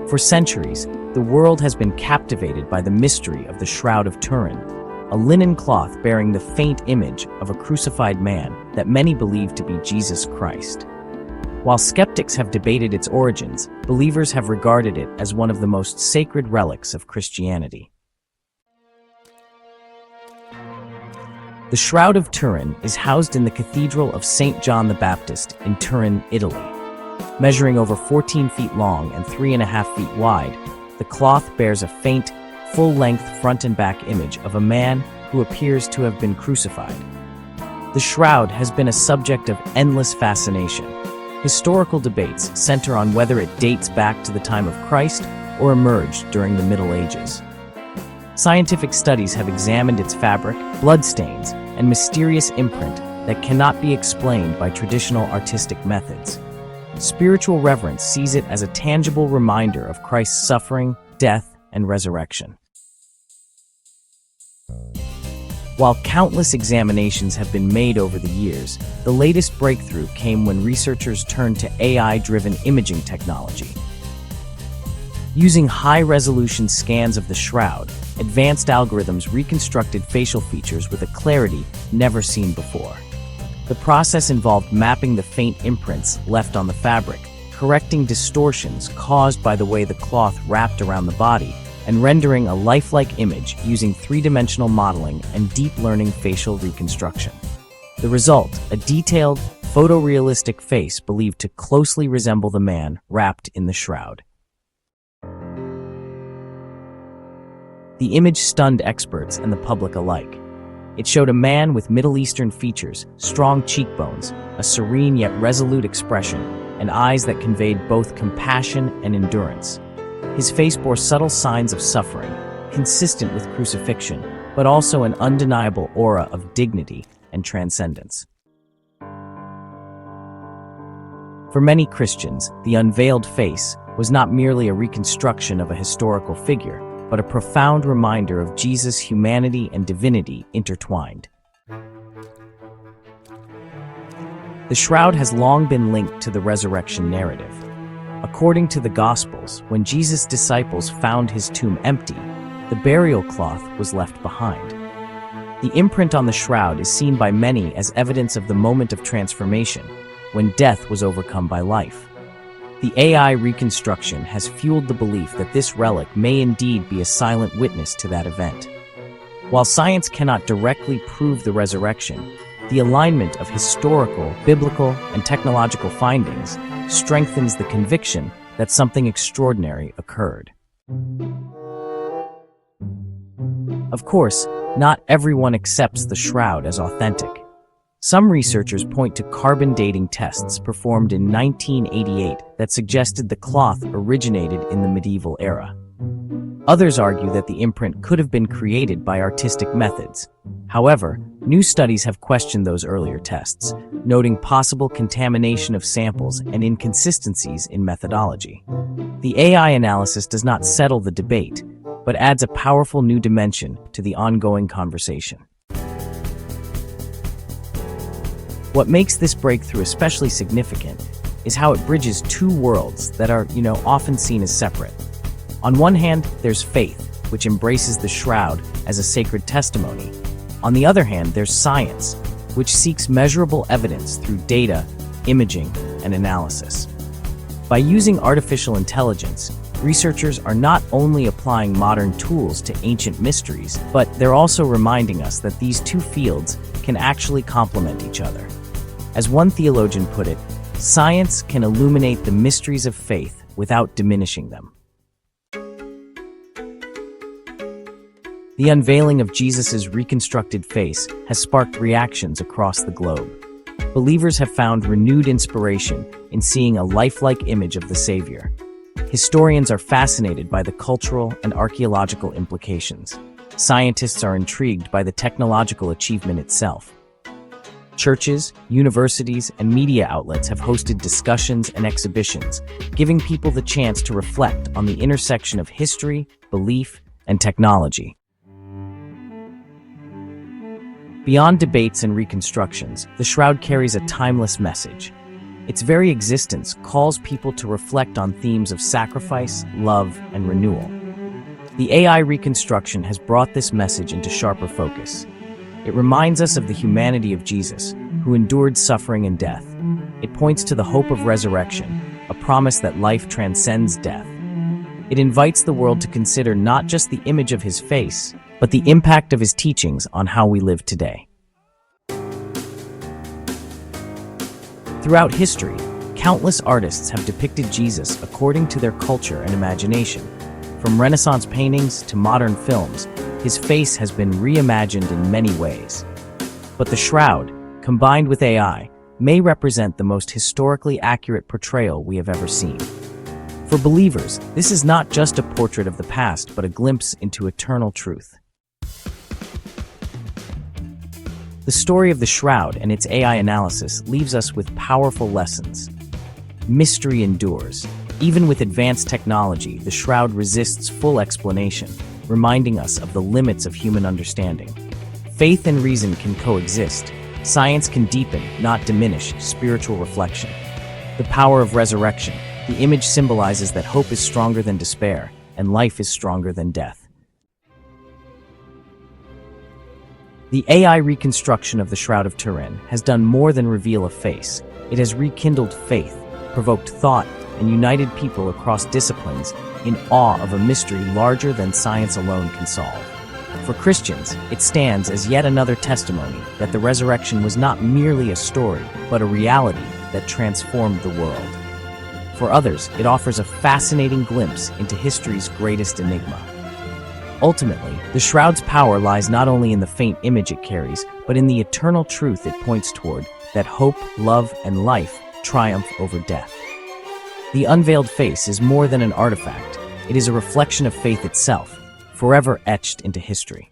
For centuries, the world has been captivated by the mystery of the Shroud of Turin, a linen cloth bearing the faint image of a crucified man that many believe to be Jesus Christ. While skeptics have debated its origins, believers have regarded it as one of the most sacred relics of Christianity. The Shroud of Turin is housed in the Cathedral of St. John the Baptist in Turin, Italy. Measuring over 14 feet long and 3.5 feet wide, the cloth bears a faint, full-length front and back image of a man who appears to have been crucified. The shroud has been a subject of endless fascination. Historical debates center on whether it dates back to the time of Christ or emerged during the Middle Ages. Scientific studies have examined its fabric, bloodstains, and mysterious imprint that cannot be explained by traditional artistic methods. Spiritual reverence sees it as a tangible reminder of Christ's suffering, death, and resurrection. While countless examinations have been made over the years, the latest breakthrough came when researchers turned to AI-driven imaging technology. Using high-resolution scans of the shroud, advanced algorithms reconstructed facial features with a clarity never seen before. The process involved mapping the faint imprints left on the fabric, correcting distortions caused by the way the cloth wrapped around the body, and rendering a lifelike image using three-dimensional modeling and deep learning facial reconstruction. The result, a detailed, photorealistic face believed to closely resemble the man wrapped in the shroud. The image stunned experts and the public alike. It showed a man with Middle Eastern features, strong cheekbones, a serene yet resolute expression, and eyes that conveyed both compassion and endurance. His face bore subtle signs of suffering, consistent with crucifixion, but also an undeniable aura of dignity and transcendence. For many Christians, the unveiled face was not merely a reconstruction of a historical figure, but a profound reminder of Jesus' humanity and divinity intertwined. The shroud has long been linked to the resurrection narrative. According to the Gospels, when Jesus' disciples found his tomb empty, the burial cloth was left behind. The imprint on the shroud is seen by many as evidence of the moment of transformation, when death was overcome by life. The AI reconstruction has fueled the belief that this relic may indeed be a silent witness to that event. While science cannot directly prove the resurrection, the alignment of historical, biblical, and technological findings strengthens the conviction that something extraordinary occurred. Of course, not everyone accepts the shroud as authentic. Some researchers point to carbon dating tests performed in 1988 that suggested the cloth originated in the medieval era. Others argue that the imprint could have been created by artistic methods. However, new studies have questioned those earlier tests, noting possible contamination of samples and inconsistencies in methodology. The AI analysis does not settle the debate, but adds a powerful new dimension to the ongoing conversation. What makes this breakthrough especially significant is how it bridges two worlds that are, often seen as separate. On one hand, there's faith, which embraces the shroud as a sacred testimony. On the other hand, there's science, which seeks measurable evidence through data, imaging, and analysis. By using artificial intelligence, researchers are not only applying modern tools to ancient mysteries, but they're also reminding us that these two fields can actually complement each other. As one theologian put it, science can illuminate the mysteries of faith without diminishing them. The unveiling of Jesus' reconstructed face has sparked reactions across the globe. Believers have found renewed inspiration in seeing a lifelike image of the Savior. Historians are fascinated by the cultural and archaeological implications. Scientists are intrigued by the technological achievement itself. Churches, universities, and media outlets have hosted discussions and exhibitions, giving people the chance to reflect on the intersection of history, belief, and technology. Beyond debates and reconstructions, the shroud carries a timeless message. Its very existence calls people to reflect on themes of sacrifice, love, and renewal. The AI reconstruction has brought this message into sharper focus. It reminds us of the humanity of Jesus, who endured suffering and death. It points to the hope of resurrection, a promise that life transcends death. It invites the world to consider not just the image of his face, but the impact of his teachings on how we live today. Throughout history, countless artists have depicted Jesus according to their culture and imagination. From Renaissance paintings to modern films, his face has been reimagined in many ways. But the Shroud, combined with AI, may represent the most historically accurate portrayal we have ever seen. For believers, this is not just a portrait of the past, but a glimpse into eternal truth. The story of the Shroud and its AI analysis leaves us with powerful lessons. Mystery endures. Even with advanced technology, the Shroud resists full explanation, reminding us of the limits of human understanding. Faith and reason can coexist. Science can deepen, not diminish, spiritual reflection. The power of resurrection. The image symbolizes that hope is stronger than despair, and life is stronger than death. The AI reconstruction of the Shroud of Turin has done more than reveal a face. It has rekindled faith, provoked thought, and united people across disciplines in awe of a mystery larger than science alone can solve. For Christians, it stands as yet another testimony that the resurrection was not merely a story, but a reality that transformed the world. For others, it offers a fascinating glimpse into history's greatest enigma. Ultimately, the Shroud's power lies not only in the faint image it carries, but in the eternal truth it points toward, that hope, love, and life triumph over death. The unveiled face is more than an artifact. It is a reflection of faith itself, forever etched into history.